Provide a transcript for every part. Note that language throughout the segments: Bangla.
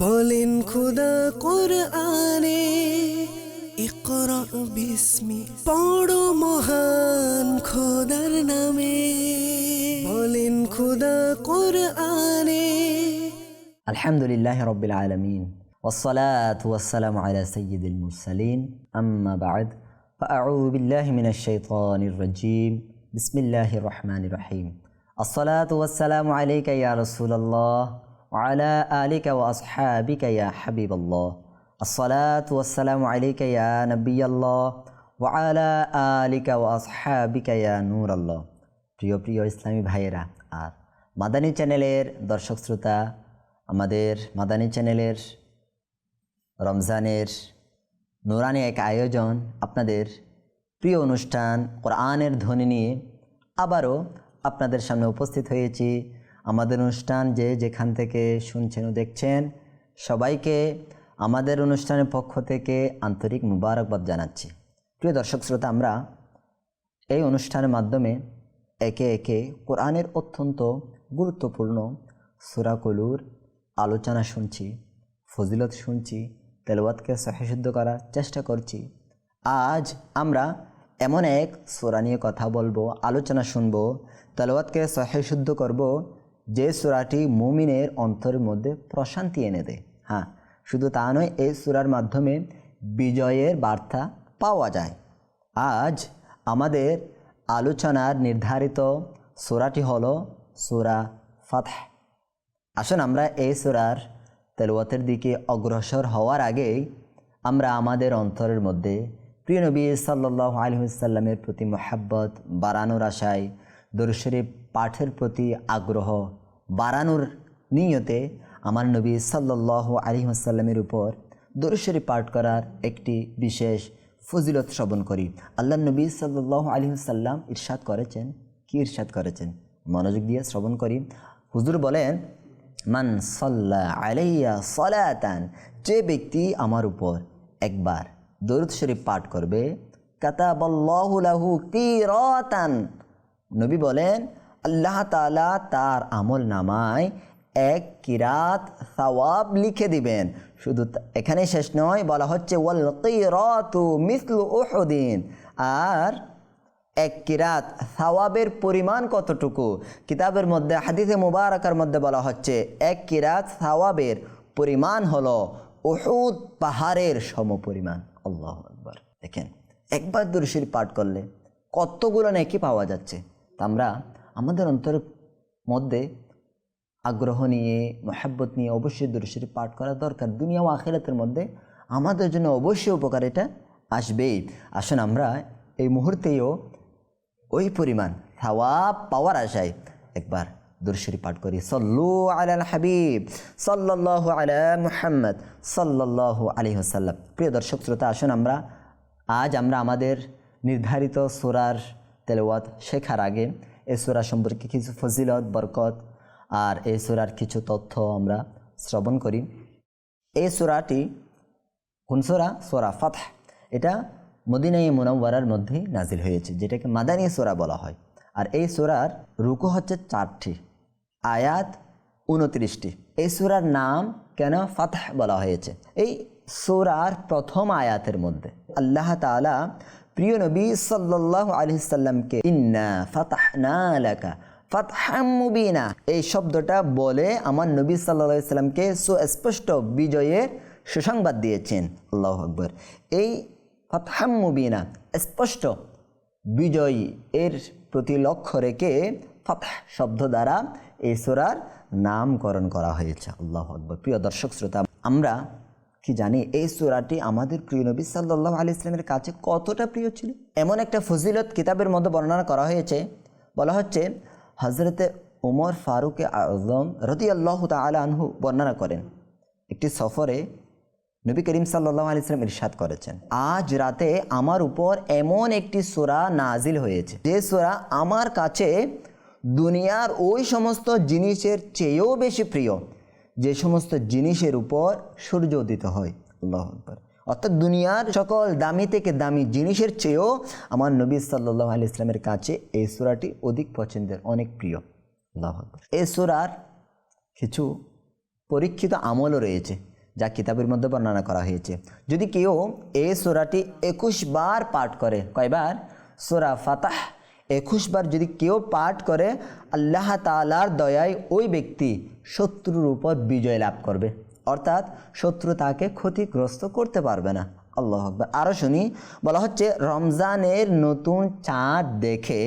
বলেন খোদা কোরআনে ইকরা বিস্মি পড়ো মহান খোদার নামে। বলেন খোদা কোরআনে। আলহামদুলিল্লাহি রাব্বিল আলামিন ওয়াসসালাতু ওয়াসসালামু আলা সাইয়্যিদিল মুরসালিন আম্মা বা'দ ফাআউযু বিল্লাহি মিনাশ শাইতানির রাজীম বিসমিল্লাহির রহমানির রহিম। আসসালাতু ওয়াসসালামু আলাইকা ইয়া রাসূলুল্লাহ ওয়া আলা আলিকা ওয়া আসহাবিকা ইয়া হাবিবাল্লাহ। আসসালাতু ওয়াসসালামু আলাইকা ইয়া নবিয়াল্লাহ ওয়া আলা আলিকা ওয়া আসহাবিকা ইয়া নূরাল্লাহ। প্রিয় প্রিয় ইসলামী ভাইয়েরা আর মাদানী চ্যানেলের দর্শক শ্রোতা, আমাদের মাদানী চ্যানেলের রমজানের নুরানি এক আয়োজন, আপনাদের প্রিয় অনুষ্ঠান কোরআনের ধ্বনি নিয়ে আবারও আপনাদের সামনে উপস্থিত হয়েছি। আমাদের অনুষ্ঠান যে যেখান থেকে শুনছেন ও দেখছেন, সবাইকে আমাদের অনুষ্ঠানের পক্ষ থেকে আন্তরিক মুবারকবাদ জানাচ্ছি। প্রিয় দর্শক শ্রোতা, আমরা এই অনুষ্ঠানের মাধ্যমে একে একে কোরআনের অত্যন্ত গুরুত্বপূর্ণ সূরা কলুর আলোচনা শুনছি, ফজিলত শুনছি, তেলাওয়াতকে সহিশুদ্ধ করার চেষ্টা করছি। আজ আমরা এমন এক সূরা নিয়ে কথা বলবো, আলোচনা শুনবো, তেলাওয়াতকে সহিশুদ্ধ করব, যে সূরাটি মুমিনের অন্তরের মধ্যে প্রশান্তি এনে দেয়। হ্যাঁ, শুধু তা নয়, এই সূরার মাধ্যমে বিজয়ের বার্তা পাওয়া যায়। আজ আমাদের আলোচনার নির্ধারিত সূরাটি হলো সূরা ফাতহ। আসুন আমরা এই সূরার তেলাওয়াতের দিকে অগ্রসর হওয়ার আগেই আমরা আমাদের অন্তরের মধ্যে প্রিয় নবী সাল্লাল্লাহু আলাইহি ওয়াসাল্লামের প্রতি মহব্বত বাড়ানোর আশায় দরুদ শরীফ পাঠের প্রতি আগ্রহ বাড়ানোর নিয়তে আমার নবী সাল্লাল্লাহু আলাইহি ওয়াসাল্লামের উপর দরুদ শরীফ পাঠ করার একটি বিশেষ ফজিলত শ্রবণ করি। আল্লাহর নবী সাল্লাল্লাহু আলাইহি ওয়াসাল্লাম ইরশাদ করেছেন। কি ইরশাদ করেছেন? মনোযোগ দিয়ে শ্রবণ করি। হুজুর বলেন, মান সাল্লা আলাইয়া সালাতান, যে ব্যক্তি আমার উপর একবার দরুদ শরীফ পাঠ করবে, কাতাবাল্লাহু লাহু কিরাতান, নবী বলেন আল্লাহ তাআলা তার আমল নামায় এক কিরাত সওয়াব লিখে দিবেন। শুধু এখানে শেষ নয়, বলা হচ্ছে ওয়াল কিরাতু মিসলু উহুদিন, আর এক কিরাত সওয়াবের পরিমাণ কতটুকু? কিতাবের মধ্যে হাদিসে মুবারাকার মধ্যে বলা হচ্ছে এক কিরাত সওয়াবের পরিমাণ হলো উহুদ পাহাড়ের সমপরিমাণ। আল্লাহু আকবার। দেখেন, একবার দরুদ শরীফ পাঠ করলে কতগুলো নেকি পাওয়া যাচ্ছে। তা আমরা আমাদের অন্তরের মধ্যে আগ্রহ নিয়ে মহব্বত নিয়ে অবশ্যই দরুদ শরীফ পাঠ করা দরকার। দুনিয়া ও আখিরাতের মধ্যে আমাদের জন্য অবশ্যই উপকার এটা আসবেই। আসুন আমরা এই মুহূর্তেও ওই পরিমাণ সওয়াব পাওয়ার আশায় একবার দরুদ শরীফ পাঠ করি। সাল্লু আলাল হাবিব সাল্লাল্লাহু আলা মুহাম্মদ সাল্লাল্লাহু আলাইহি ওয়াসাল্লাম। প্রিয় দর্শক শ্রোতা, আসুন আজ আমরা আমাদের নির্ধারিত সূরার তেলাওয়াত শেখার আগে এই সূরা সম্পর্কে কিছু ফজিলত, বরকত আর এই সূরার কিছু তথ্য আমরা শ্রবণ করি। এই সূরাটি কোন সূরা? সূরা ফাতহ। এটা মদিনায়ে মুনাওয়ারার মধ্যে নাজিল হয়েছে, যেটাকে মাদানী সূরা বলা হয়। আর এই সূরার রুকু হচ্ছে 4টি, আয়াত 29টি। এই সূরার নাম কেন ফাতহ বলা হয়েছে? এই সূরার প্রথম আয়াতের মধ্যে আল্লাহ তাআলা প্রিয় নবী সাল্লাল্লাহু আলাইহি সাল্লামকে ইন্না ফাতাহনা লাকা ফাতহাম মুবিনা এই শব্দটা বলে আমার নবী সাল্লাল্লাহু আলাইহি সাল্লামকে সুস্পষ্ট বিজয়ের সুসংবাদ দিয়েছেন। আল্লাহু আকবার। এই ফাতহাম মুবিনা, স্পষ্ট বিজয় এর প্রতি লক্ষ্য রেখে ফাতহ শব্দ দ্বারা এই সূরার নামকরণ করা হয়েছে। আল্লাহু আকবার। প্রিয় দর্শক শ্রোতা, আমরা কি জানি এই সূরাটি আমাদের প্রিয় নবী সাল্লাল্লাহু আলাইহি ওয়াসাল্লামের কাছে কতটা প্রিয় ছিল? এমন একটা ফজিলত কিতাবের মধ্যে বর্ণনা করা হয়েছে। বলা হচ্ছে হযরতে ওমর ফারুক আযম রাদিয়াল্লাহু তাআলা আনহু বর্ণনা করেন, একটি সফরে নবী করিম সাল্লাল্লাহু আলাইহি ওয়াসাল্লাম ইরশাদ করেছেন, আজ রাতে আমার উপর এমন একটি সূরা নাজিল হয়েছে যে সূরা আমার কাছে দুনিয়ার ওই সমস্ত জিনিসের চেয়েও বেশি প্রিয় যে সমস্ত জিনিসের উপর সূর্য উদিত হয়। আল্লাহু আকবার। অর্থাৎ দুনিয়ার সকল দামি থেকে দামি জিনিসের চেয়েও আমার নবী সাল্লাল্লাহু আলাইহি ওয়াসাল্লামের কাছে এই সূরাটি অধিক পছন্দের, অনেক প্রিয়। আল্লাহু আকবার। এই সূরার কিছু পরীক্ষিত আমলও রয়েছে, যা কিতাবের মধ্যে বর্ণনা করা হয়েছে। যদি কেউ এই সূরাটি 21 বার পাঠ করে, কয়বার? সূরা ফাতাহ 21 বার যদি কেউ পাঠ করে, আল্লাহ তাআলার দয়ায় ওই ব্যক্তি শত্রুর উপর বিজয় লাভ করবে, অর্থাৎ শত্রু তাকে ক্ষতিগ্রস্ত করতে পারবে না। আল্লাহু আকবার। আরও শুনি, বলা হচ্ছে রমজানের নতুন চাঁদ দেখে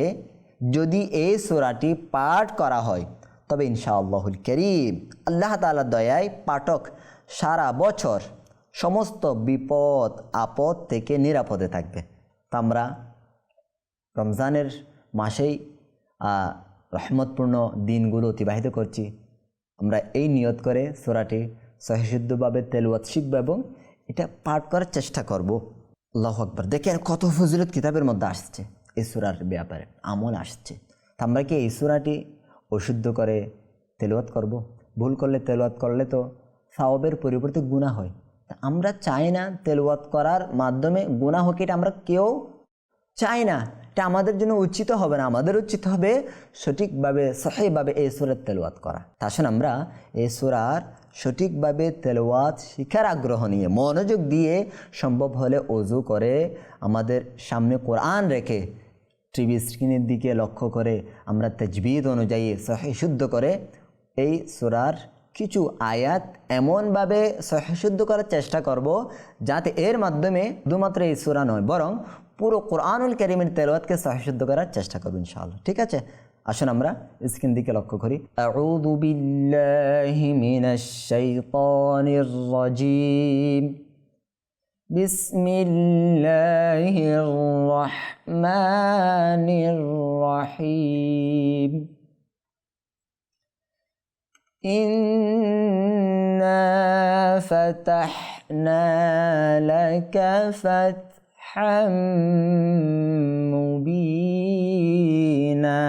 যদি এই সূরাটি পাঠ করা হয়, তবে ইনশাআল্লাহুল কারীম আল্লাহ তাআলার দয়ায় পাঠক সারা বছর সমস্ত বিপদ আপদ থেকে নিরাপদে থাকবে। তা আমরা রমজানের মাসেই রহমতপূর্ণ দিনগুলো অতিবাহিত করছি। আমরা এই নিয়ত করে সূরাটি সহিশুদ্ধভাবে তেলাওয়াত শিখব এবং এটা পাঠ করার চেষ্টা করব। আল্লাহু আকবার। দেখেন কত ফজিলত কিতাবের মধ্যে আসছে, এই সূরার ব্যাপারে আমল আসছে। তা আমরা কি এই সূরাটি অশুদ্ধ করে তেলাওয়াত করব? ভুল করলে তেলাওয়াত করলে তো সওয়াবের পরিবর্তে গুনাহ হয়। তা আমরা চাই না তেলাওয়াত করার মাধ্যমে গুনাহ হোক, এটা আমরা কেউ চাই না। এটা আমাদের জন্য উচিত হবে না। আমাদের উচিত হবে সঠিকভাবে সহিভাবে এই সূরার তেলাওয়াত করা। তা আসুন আমরা এই সূরার সঠিকভাবে তেলাওয়াত শিখার আগ্রহ নিয়ে মনোযোগ দিয়ে সম্ভব হলে ওযু করে আমাদের সামনে কোরআন রেখে টিভি স্ক্রিনের দিকে লক্ষ্য করে আমরা তাজবিদ অনুযায়ী সহিহ শুদ্ধ করে এই সূরার কিছু আয়াত এমনভাবে সহিহ শুদ্ধ করার চেষ্টা করব যাতে এর মাধ্যমে শুধুমাত্র এই সূরা নয় বরং পুরো কোরআনুল কারীমের তেলাওয়াতকে সহিহ শুদ্ধ করার চেষ্টা করব ইনশাআল্লাহ। ঠিক আছে, আসুন আমরা স্ক্রিন দিকে লক্ষ্য করি। আউযু বিল্লাহি মিনাশ শাইতানির রাজীম। বিসমিল্লাহির রহমানির রহিম। ইন্না ফাতাহনা লাকা ফাতহাম মুবিনা।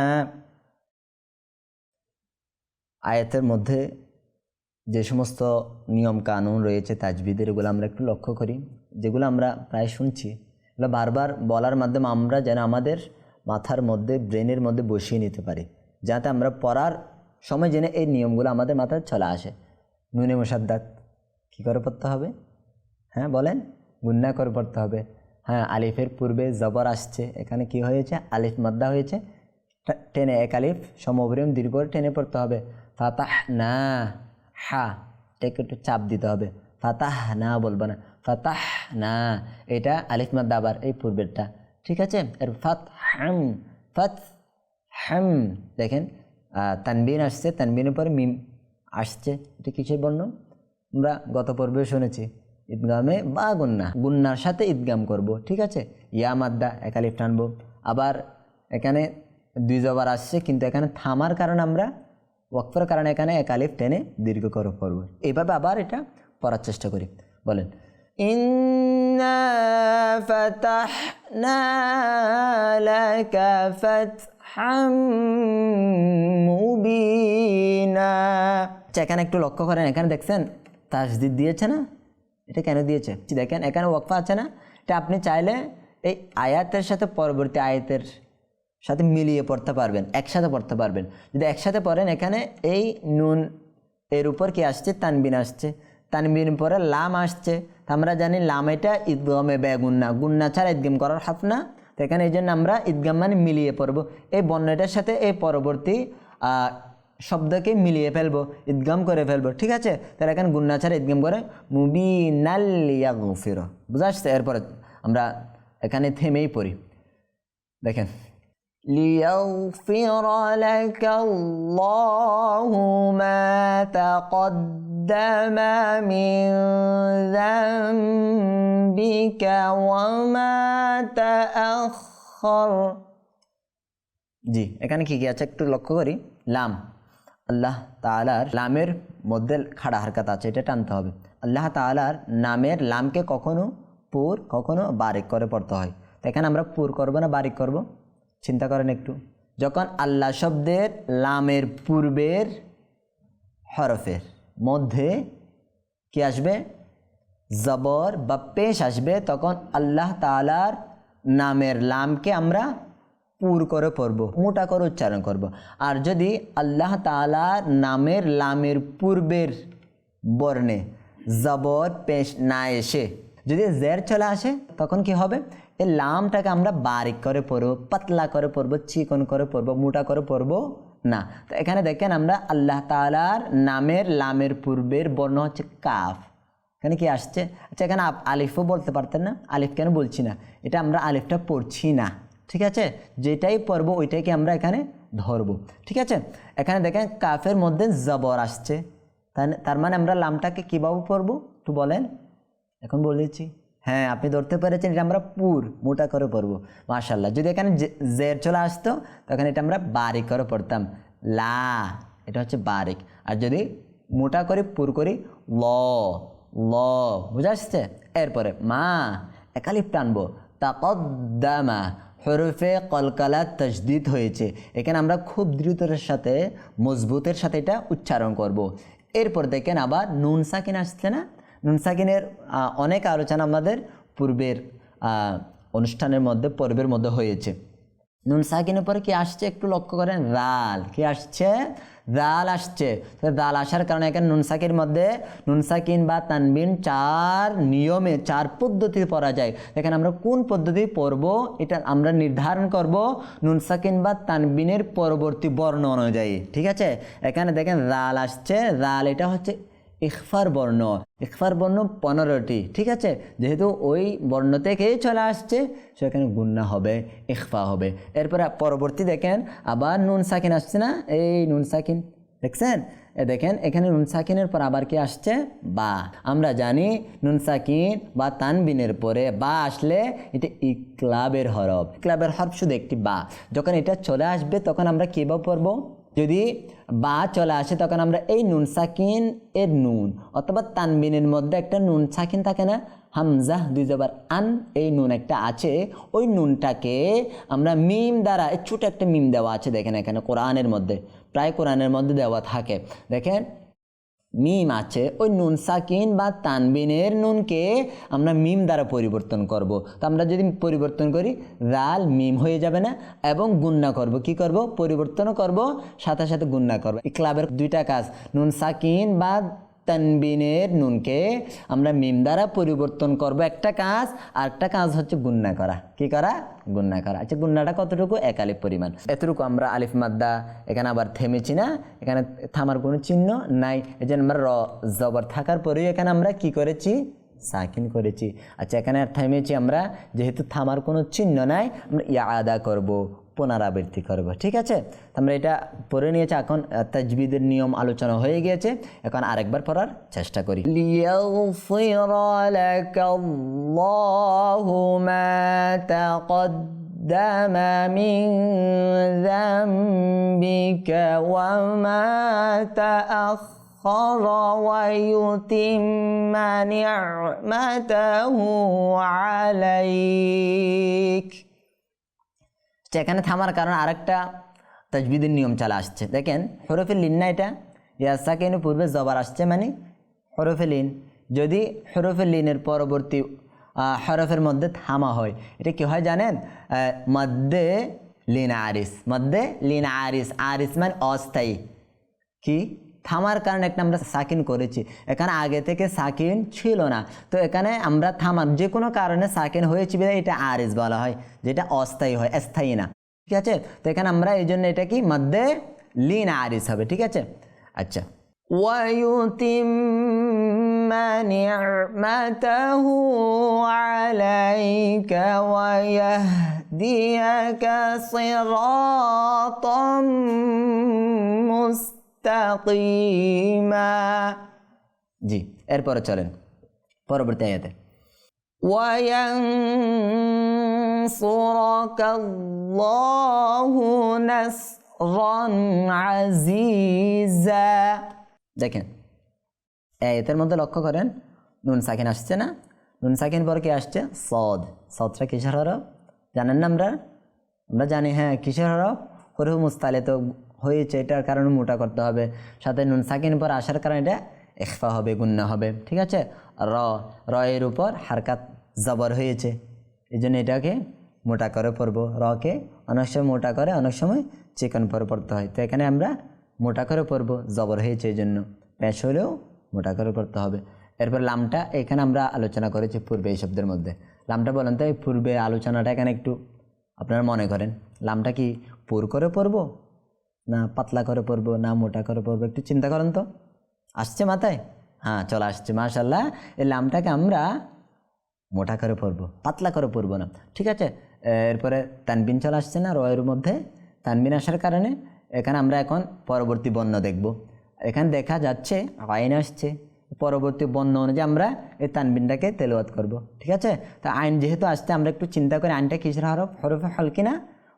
আয়াতের মধ্যে যে সমস্ত নিয়ম কানুন রয়েছে তাজবিদের, এগুলো আমরা একটু লক্ষ্য করি, যেগুলো আমরা প্রায় শুনছি। এগুলো বারবার বলার মাধ্যমে আমরা যেন আমাদের মাথার মধ্যে ব্রেনের মধ্যে বসিয়ে নিতে পারি, যাতে আমরা পড়ার সময় যেন এই নিয়মগুলো আমাদের মাথায় চলে আসে। নুনে মুসাদ্দাত কী করে পড়তে হবে? হ্যাঁ বলেন, গুন্না করে পড়তে হবে। হ্যাঁ, আলিফের পূর্বে জবর আসছে, এখানে কি হয়েছে? আলিফ মাদ্দা হয়েছে, টেনে এক আলিফ সমপরিমাণ দীর্ঘ টেনে পড়তে হবে। ফাতাহ না, হা এটাকে একটু চাপ দিতে হবে। ফাতাহ না বলবো না, ফাতাহ না, এটা আলিফ মাদ্দা আবার এই পূর্বেরটা। ঠিক আছে, এর ফাত হাম, ফাত হাম। দেখেন তানবিন আসছে, তানবিনের পরে মিম আসছে, এটা কিসের বর্ণ? আমরা গত পর্বে শুনেছি ঈদগামে বা গুন্না, গুন্নার সাথে ঈদগাম করব। ঠিক আছে, ইয়া মাদ্দা এক আলিফ টানবো। আবার এখানে দুই জবর আসছে, কিন্তু এখানে থামার কারণে আমরা ওয়াকফের কারণে এখানে এক আলিফ টেনে দীর্ঘ করে পড়ব। এইভাবে আবার এটা পড়ার চেষ্টা করি। বলেন, ইন্না ফাতাহনা লাকা ফাতহাম মুবিনা। এখানে একটু লক্ষ্য করেন, এখানে দেখছেন তাসদিদ দিয়েছে না? এটা কেন দিয়েছে দেখেন, এখানে ওয়াকফা আছে না? এটা আপনি চাইলে এই আয়াতের সাথে পরবর্তী আয়াতের সাথে মিলিয়ে পড়তে পারবেন, একসাথে পড়তে পারবেন। যদি একসাথে পড়েন, এখানে এই নুন এর উপর কি আসছে? তানবিন আসছে, তানবিন পরে লাম আসছে। আমরা জানি লাম এটা ঈদগামে বেগুন্না, গুন্না ছাড়া ঈদগাম করার হাফ না। তো এখানে এই জন্য আমরা ঈদগাম মানে মিলিয়ে পড়ব, এই বর্ণটার সাথে এই পরবর্তী শব্দকে মিলিয়ে ফেলবো, ঈদগাম করে ফেলবো। ঠিক আছে, তাহলে এখানে গুন্না ছাড়া ঈদগাম করে মুবিনাল ইয়াগফির। বুঝা আসছে? এরপরে আমরা এখানে থেমেই পড়ি। দেখেন, লিয়াগফির লাকা আল্লাহু মা তাকদ্দামা মিন যামবিকা ওয়া মা তাআখার। জি, এখানে কি কি আছে একটু লক্ষ্য করি। লাম, আল্লাহ তাআলার লামের মধ্যে খাড়া হারকাত আছে, এটা টানতে হবে। আল্লাহ তাআলার নামের লামকে কখনো পুর কখনো বারিক করে পড়তে হয়। তো এখানে আমরা পুর করব না বারিক করব? চিন্তা করেন একটু। যখন আল্লাহ শব্দের লামের পূর্বের হরফের মধ্যে কি আসবে? জবর বা পেশ আসবে, তখন আল্লাহ তাআলার নামের লামকে আমরা পুর করে পড়ব, মোটা করে উচ্চারণ করব। আর যদি আল্লাহ তাআলার নামের লামের পূর্বের বর্ণে জবর পেশ না এসে যদি জের চলে আসে তখন কি হবে, এই লামটাকে আমরা বারিক করে পড়বো, পাতলা করে পড়বো, চিকন করে পড়বো, মোটা করে পড়বো না। তো এখানে দেখেন আমরা আল্লাহ তাআলার নামের লামের পূর্বের বর্ণ হচ্ছে কাফ, এখানে কি আসছে? আচ্ছা, এখানে আলিফও বলতে পারতেন না, আলিফ কেন বলছি না, এটা আমরা আলিফটা পড়ছি না, ঠিক আছে, যেটাই পড়বো ওইটাকে আমরা এখানে ধরবো, ঠিক আছে। এখানে দেখেন কাফের মধ্যে জবর আসছে, তার মানে আমরা লামটাকে কীভাবে পড়বো একটু বলেন, এখন বলেছি। হ্যাঁ, আপনি ধরতে পেরেছেন, এটা আমরা পুর মোটা করে পড়বো, মাশাআল্লাহ। যদি এখানে জের চলে আসতো তখন এটা আমরা বারিক করে পড়তাম, লা, এটা হচ্ছে বারিক। আর যদি মোটা করে পুর করি ল, ল, বুঝা আসছে? এরপরে মা একালিফ টানবো, তাকদ্দামা হরফে কলকালা তসদিদ হয়েছে, এখানে আমরা খুব দ্রুতের সাথে মজবুতের সাথে এটা উচ্চারণ করব। এরপর দেখেন আবার নুন সাকিন আসছে না, নুন সাকিনের অনেক আলোচনা আমাদের পূর্বের অনুষ্ঠানের মধ্যে পর্বের মধ্যে হয়েছে। নুন সাকিনের পরে কি আসছে একটু লক্ষ্য করেন, রাল, কি আসছে? রাল আসছে। রাল আসার কারণে এখানে নুন সাকিনের মধ্যে নুন সাকিন বা তানবিন চার নিয়মে, চার পদ্ধতি পড়া যায়। এখানে আমরা কোন পদ্ধতি পড়ব এটা আমরা নির্ধারণ করব নুন সাকিন বা তানবিনের পরবর্তী বর্ণ অনুযায়ী, ঠিক আছে। এখানে দেখেন রাল আসছে, রাল এটা হচ্ছে ইখফার বর্ণ, ইখফার বর্ণ 15টি, ঠিক আছে। যেহেতু ওই বর্ণ থেকেই চলে আসছে সেখানে গুন্না হবে, ইখফা হবে। এরপরে পরবর্তী দেখেন আবার নুন সাকিন আসছে না, এই নুন সাকিন দেখছেন, দেখেন এখানে নুন সাকিনের পর আবার কি আসছে? বা। আমরা জানি নুন সাকিন বা তানবিনের পরে বা আসলে এটা ইকলাবের হরফ, ইকলাবের হরফ শুধু একটি বা। যখন এটা চলে আসবে তখন আমরা কীভাবে পড়বো? যদি বা চলে আসে তখন আমরা এই নুন সাকিন এর নুন অথবা তানবিনের মধ্যে একটা নুন সাকিন থাকে না, হামজা দুই জবর আন, এই নুন একটা আছে, ওই নুনটাকে আমরা মিম দ্বারা, ছোট একটা মিম দেওয়া আছে দেখেন এখানে কোরআনের মধ্যে, প্রায় কোরআনের মধ্যে দেওয়া থাকে, দেখেন মিম আছে, ওই নুন সাকিন বা তানবিনের নুনকে আমরা মিম দ্বারা পরিবর্তন করব। তো আমরা যদি পরিবর্তন করি রাল মিম হয়ে যাবে না, এবং গুন্না করব, কি করব? পরিবর্তনও করব, সাথে সাথে গুন্না করব। ইকলাবের দুইটা কাজ, নুন সাকিন বা তানবিনের নুনকে আমরা মিম দ্বারা পরিবর্তন করব একটা কাজ, আর একটা কাজ হচ্ছে গুন্না করা, কি করা? গুন্না করা। আচ্ছা, গুন্নাটা কতটুকু? এক আলিফ পরিমাণ, এতটুকু আমরা আলিফ মাদ্দা, এখানে আবার থেমেছি না, এখানে থামার কোনো চিহ্ন নাই, এই জন্য আমরা র জবর থাকার পরেও এখানে আমরা কি করেছি? সাকিন করেছি। আচ্ছা, এখানে আর থেমেছি আমরা, যেহেতু থামার কোনো চিহ্ন নাই আমরা ইয়াদা করব, পুনরাবৃত্তি করব, ঠিক আছে। আমরা এটা পড়ে নিয়েছি, এখন তাজবিদের নিয়ম আলোচনা হয়ে গিয়েছে, এখন আরেকবার পড়ার চেষ্টা করি। লিয়াগফিরা লাকাল্লাহু মা তাকদ্দামা মিন যামবিকা ওয়া মা তাআখারা ওয়া ইউতিম্মা নি'মাতাহু আলাইক। এখানে থামার কারণ আরেকটা তাজবিদের নিয়ম চলে আসছে, দেখেন হরফে লিন না, এটা ইয়া সাকিন পূর্বে জবর আসছে মানে হরফে লিন। যদি হরফে লিনের পরবর্তী হরফের মধ্যে থামা হয় এটা কি হয় জানেন? মধ্যে লিন আরিস, মধ্যে লিন আরিস, আরিস মানে অস্থায়ী। কি? থামার কারণে একটা আমরা সাকিন করেছি, এখানে আগে থেকে সাকিন ছিল না, তো এখানে আমরা থামার যে কোনো কারণে সাকিন হয়েছে বলে এটা আরিস বলা হয়, যেটা অস্থায়ী হয়, স্থায়ী না, ঠিক আছে। তো এখানে আমরা এই জন্য এটা কি মধ্যে লিন আরিস হবে, ঠিক আছে। আচ্ছা, ওয়ায়ুতিম্মা নি'মাতাহু আলাইকা ওয়া ইয়াহদিয়াকা সিরাতাম মুস্তাকিমা। জি, এরপরে চলেন পরবর্তী আয়াতে। ওয়ায়ানসুরাকাল্লাহু নাসরান আজিজা। দেখেন আয়াতের মধ্যে লক্ষ্য করেন নুন সাকিন আসছে না, নুন সাকিন পরে কি আসছে? সদ। সদটা কিসের হরফ জানেন না? আমরা জানি, হ্যাঁ কিসের হরফ? হরফ মুস্তালে, তো হয়েছে এটার কারণে মোটা করতে হবে, সাথে নুন সাকিন পর আসার কারণে এটা ইখফা হবে, গুন্না হবে, ঠিক আছে। র এর উপর হারকাত জবর হয়েছে, এই জন্য এটাকে মোটা করে পড়ব। রকে অনেক সময় মোটা করে, অনেক সময় চিকন পরে পড়তে হয়, তো এখানে আমরা মোটা করে পড়ব, জবর হয়েছে এই জন্য। পেশ হলেও মোটা করে পড়তে হবে। এরপর লামটা এখানে আমরা আলোচনা করেছি পূর্বে এই শব্দের মধ্যে। লামটা বলেন তো, এই পূর্বে আলোচনাটা এখানে একটু আপনারা মনে করেন, লামটা কি পুর করে পড়বো না পাতলা করে পড়বো না মোটা করে পড়বো, একটু চিন্তা করেন তো। আসছে মাথায়? হ্যাঁ, চলে আসছে, মাশাআল্লাহ। এই লামটাকে আমরা মোটা করে পড়বো, পাতলা করে পড়বো না, ঠিক আছে। এরপরে তানবিন চলে আসছে না রয়ের মধ্যে, তানবিন আসার কারণে এখানে আমরা এখন পরবর্তী বর্ণ দেখব। এখানে দেখা যাচ্ছে আইন আসছে, পরবর্তী বর্ণ অনুযায়ী আমরা এই তানবিনটাকে তেলাওয়াত করব, ঠিক আছে। তো আইন যেহেতু আসছে, আমরা একটু চিন্তা করি আইনটা কিসের হরফ, হরফে হলকি না?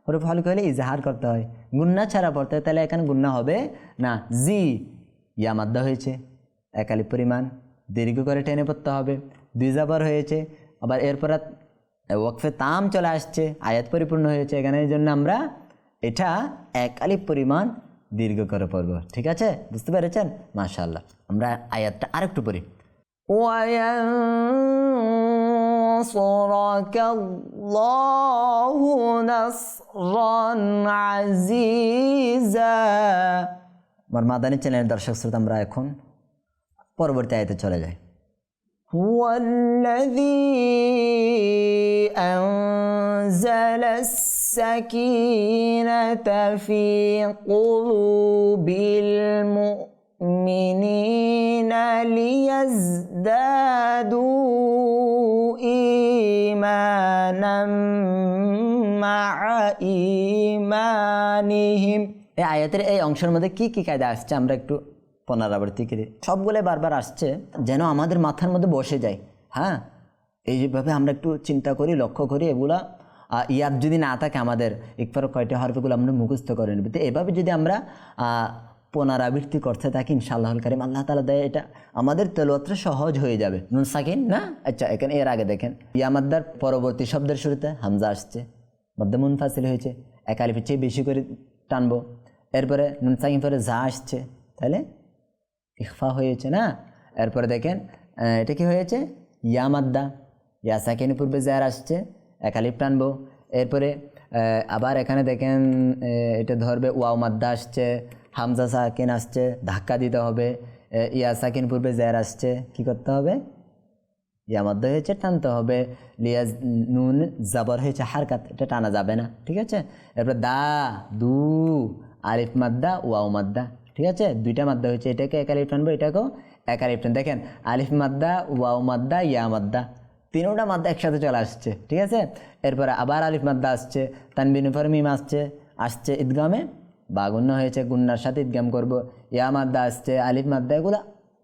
হরফে হলকি হলে ইজাহার করতে হয়, গুন্না ছাড়া পড়তে হয়, তাহলে এখানে গুন্না হবে না। জি ইয়া মাদ্দা হয়েছে, একালি পরিমাণ দীর্ঘ করে টেনে পড়তে হবে, 2 জবর হয়েছে, আবার এরপর ওয়াকফে তাম চলে আসছে, আয়াত পরিপূর্ণ হয়েছে এখানে, এই জন্য আমরা এটা একালি পরিমাণ দীর্ঘ করে পড়ব, ঠিক আছে, বুঝতে পেরেছেন? মাশাআল্লাহ। আমরা আয়াতটা আরেকটু পড়ি। ওয়ায়ানসুরাকাল্লাহু নাসরান আজিজা। আমার মাদানী চ্যানেলের দর্শক শ্রোতা, আমরা এখন পরবর্তী আয়াতে চলে যাই। হুয়াল্লাযী আনজালাস সাকিনাতা ফি কুলুবিল মুমিনিনা লিয়াজদাদু ঈমানাম মা'a ঈমানিহিম। এই আয়াতের এই অংশের মধ্যে কি কি কায়দা আসছে আমরা একটু পুনরাবৃত্তি করি। সবগুলো বারবার আসছে যেন আমাদের মাথার মধ্যে বসে যায়। হ্যাঁ, এইভাবে আমরা একটু চিন্তা করি, লক্ষ্য করি, এগুলা ইয়াদ যদি না থাকে আমাদের, একবার কয়টা হরফগুলো আমরা মুখস্থ করে নেব। তো এভাবে যদি আমরা পুনরাবৃত্তি করতে থাকি, ইনশাআল্লাহুল কারীম আল্লাহ তাআলা দেয় এটা আমাদের তেলাওয়াতটা সহজ হয়ে যাবে। নুন সাকিন না, আচ্ছা এখানে এর আগে দেখেন ইয়া মাদ্দার পরবর্তী শব্দের শুরুতে হামজা আসছে, মধ্যে মুনফাসিল হয়েছে, এক আলিফের চেয়ে বেশি করে টানবো। এরপরে নুন সাকিন পরে যা আসছে, তাহলে ইখফা হয়েছে না। এরপরে দেখেন এটা কি হয়েছে, ইয়া মাদ্দা, ইয়া সাকিনের পূর্বে জার আসছে, এক আলিফ টানবো। এরপরে আবার এখানে দেখেন এটা ধরবে, ওয়াও মাদ্দা আসছে, হামজা সাকিন আসছে, ধাক্কা দিতে হবে। ইয়া সাকিন পূর্বে জার আসছে, কি করতে হবে, ইয়া মাদ্দা হয়েছে, টানতে হবে। লিয়া নুন জাবর হয়েছে, হারকাত, এটা টানা যাবে না, ঠিক আছে। এরপর দা দু আলিফ মাদ্দা ওয়াও মাদ্দা, ঠিক আছে, 2টা মাদ্দা হয়েছে, এটাকে এক আলিফ টানবো, এটাকেও এক আলিফ টান। দেখেন আলিফ মাদ্দা ওয়াও মাদ্দা ইয়া মাদ্দা, 3টা মাদ্দা একসাথে চলে আসছে, ঠিক আছে। এরপরে আবার আলিফ মাদ্দা আসছে, তানবিন পর মিম আসছে ঈদগামে বা গুন্না হয়েছে, গুন্নার সাথে ঈদগাম করব। ইয়া মাদ্দা আসছে, আলিফ মাদ্দা, এগুলো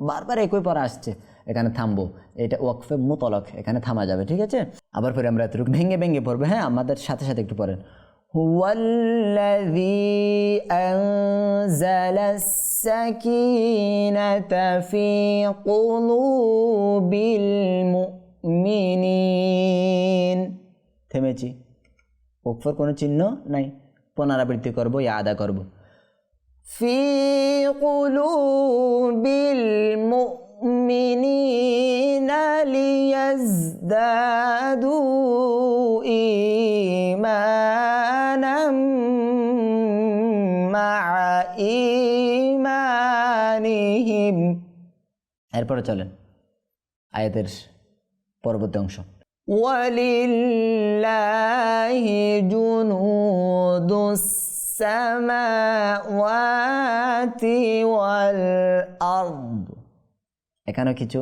বারবার একই পর আসছে, এখানে থামবো, এটা ওয়াকফে মুতলাক, এখানে থামা যাবে, ঠিক আছে। আবার পরে আমরা এতটুকু ভেঙে ভেঙে পড়বো। হ্যাঁ, আমাদের সাথে সাথে একটু পড়েন। হুয়াল্লাযী আনজালাস সাকিনাতা ফি কুলুবিল মুমিনিন। থেমেছি, ওয়াকফের কোনো চিহ্ন নাই, পুনরাবৃত্তি করব, ইয়া আদা করব। ফি কুলুবিল মুমিনিনা লিয়াজদাদু ঈমানাম মা'a ঈমানিহিম। এরপরে চলেন আয়াতের পরবর্তী অংশ। ওয়ালিল্লাহি জুনুদুস সামাওয়াতি ওয়াল আরদ। এখানেও কিছু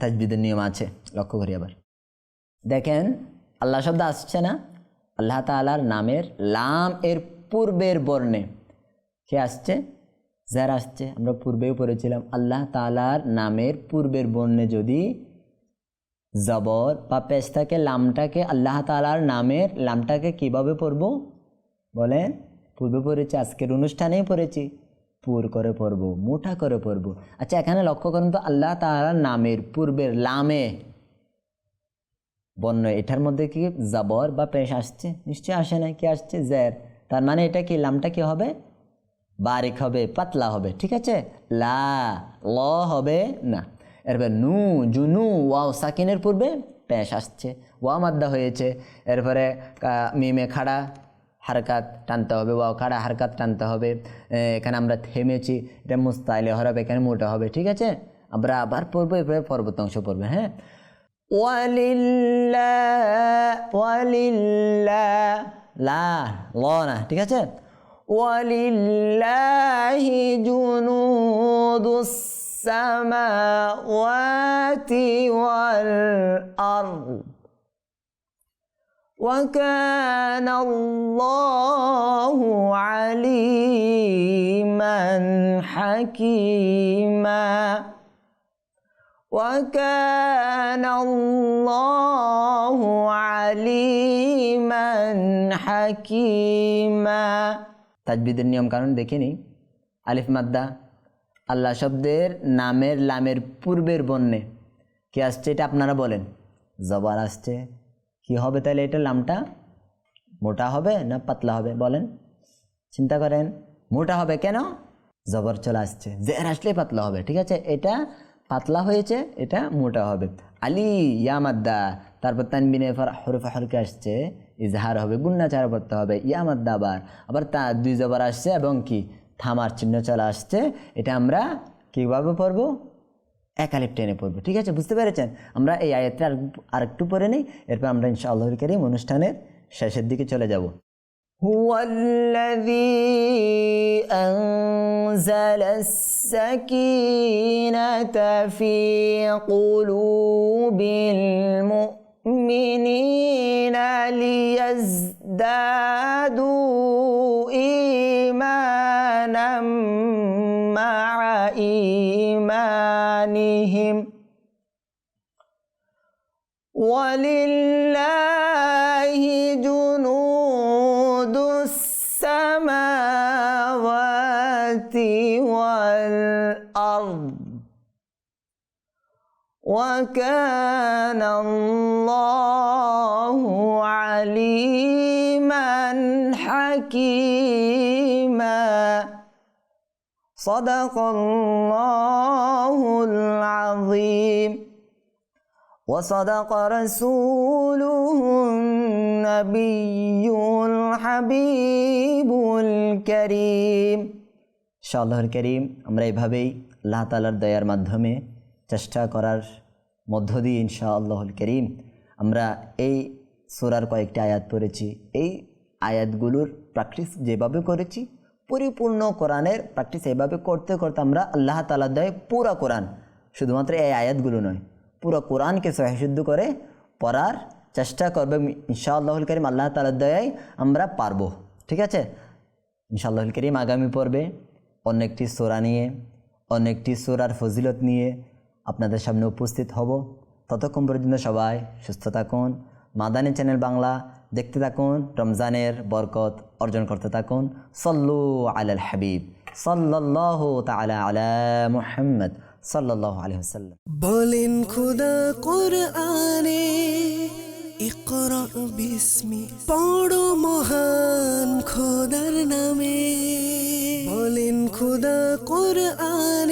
তাজবিদের নিয়ম আছে, লক্ষ্য করি। আবার দেখেন আল্লাহ শব্দ আসছে না, আল্লাহ তাআলার নামের লাম এর পূর্বের বর্ণে কে আসছে, জার আসছে। আমরা পূর্বেও পড়েছিলাম আল্লাহ তাআলার নামের পূর্বের বর্ণে যদি জবর বা পেশ থাকে, লামটাকে, আল্লাহ তাআলার নামের লামটাকে কিভাবে পড়ব বলেন? পূর্বে পড়েছি, আজকের অনুষ্ঠানেই পড়েছি, পুর করে পড়ব, মোটা করে পড়ব। আচ্ছা এখানে লক্ষ্য করুন তো, আল্লাহ তাআলার নামের পূর্বের লামে বর্ণ, এটার মধ্যে কি জবর বা পেশ আসছে? নিশ্চয়ই আসে না, কি আসছে, জের। তার মানে এটা কি, লামটা কি হবে, বারিক হবে, পাতলা হবে, ঠিক আছে। লা ল হবে না। এরপর নু জুনু ওয়াও সাকিনের পূর্বে পেশ আসছে, ওয়া মাদ্দা হয়েছে। এরপরে মিমে খাড়া, হারকাত টানতে হবে, ওয়াও খাড়া হারকাত টানতে হবে। এখানে আমরা থেমেছি, এটা মুস্তাইলে হরফ, এখানে মোটা হবে। ঠিক আছে, আমরা আবার পড়বো, এভাবে পরবর্তী অংশ পড়বে। হ্যাঁ, ওয়ালিল্লাহ লা ল না, ঠিক আছে। ওয়ালিল্লাহি জুনুদুস সামাওয়াতি ওয়াল আরদ وكان الله عليما حكيما وكان الله عليما حكيما তাজবিদের নিয়ম কানুন দেখে নিই। আলিফ মাদ্দা আল্লাহ শব্দের নামের লামের পূর্বের বর্ণে কি আসছে এটা আপনারা বলেন। জবর আসছে, কি হবে তাহলে এটা লামটা মোটা হবে না পাতলা হবে বলেন, চিন্তা করেন। মোটা হবে কেন? জবর চলে আসছে, জের আসলে পাতলা হবে। ঠিক আছে, এটা পাতলা হয়েছে, এটা মোটা হবে। আলি ইয়া মাদ্দা, তারপর তানবিনে হরফে হরকে আসছে, ইজহার হবে, গুন্না চারা পড়তে হবে। ইয়া মাদ্দা আবার তা দুই জবর আসছে এবং কি থামার চিহ্ন চলে আসছে। এটা আমরা কীভাবে পড়বো? এক আলিফ টেনে পড়বো। ঠিক আছে, বুঝতে পেরেছেন? আমরা এই আয়াতটা আরেকটু পড়ে নিই, এরপর আমরা ইনশাআল্লাহুল কারীম অনুষ্ঠানের শেষের দিকে চলে যাব। হুয়াল্লাযী আনজালাস সাকিনাতা ফি কুলুবিল মুমিনিনা লিয়াজদাদু ঈমানাম মা'a ঈমানিহিম ওয়ালিল্লাহি জুনুদুস সামাওয়াতি ওয়াল আরদ وكان الله عليما حكيما صدق الله العظيم وصدق رسوله النبي الحبيب الكريم ইনশাআল্লাহুল কারীম আমরা এইভাবেই আল্লাহ তাআলার দয়ার মাধ্যমে চেষ্টা করার মধ্য দিয়ে ইনশাআল্লাহুল কারীম আমরা এই সূরার কয়েকটি আয়াত পড়েছি। এই আয়াতগুলোর প্র্যাকটিস যেভাবে করেছি, পরিপূর্ণ কোরআনের প্র্যাকটিস এইভাবে করতে করতে আমরা আল্লাহ তাআলার দয়ায় পুরো কোরআন, শুধুমাত্র এই আয়াতগুলো নয়, পুরো কোরআনকে সহিশুদ্ধ করে পড়ার চেষ্টা করবে ইনশাআল্লাহুল কারীম। আল্লাহ তাআলার দয়ায় আমরা পারবো। ঠিক আছে, ইনশাআল্লাহুল কারীম আগামী পর্বে অন্য একটি সূরা নিয়ে, অন্য একটি সূরার ফজিলত নিয়ে আপনাদের সামনে উপস্থিত হব। ততক্ষণ পর্যন্ত সবাই সুস্থ থাকুন, মাদানী চ্যানেল বাংলা দেখতে থাকুন, রমজানের বরকত অর্জন করতে থাকুন। সল্লু আলাল হাবিব সাল্লাল্লাহু তাআলা আলা মুহাম্মদ সাল্লাল্লাহু আলাইহি ওয়াসাল্লাম। বলেন খোদা কোরআনে ইকরা বিস্মি, পড়ো মহান খোদার নামে। বলেন খোদা কোরআনে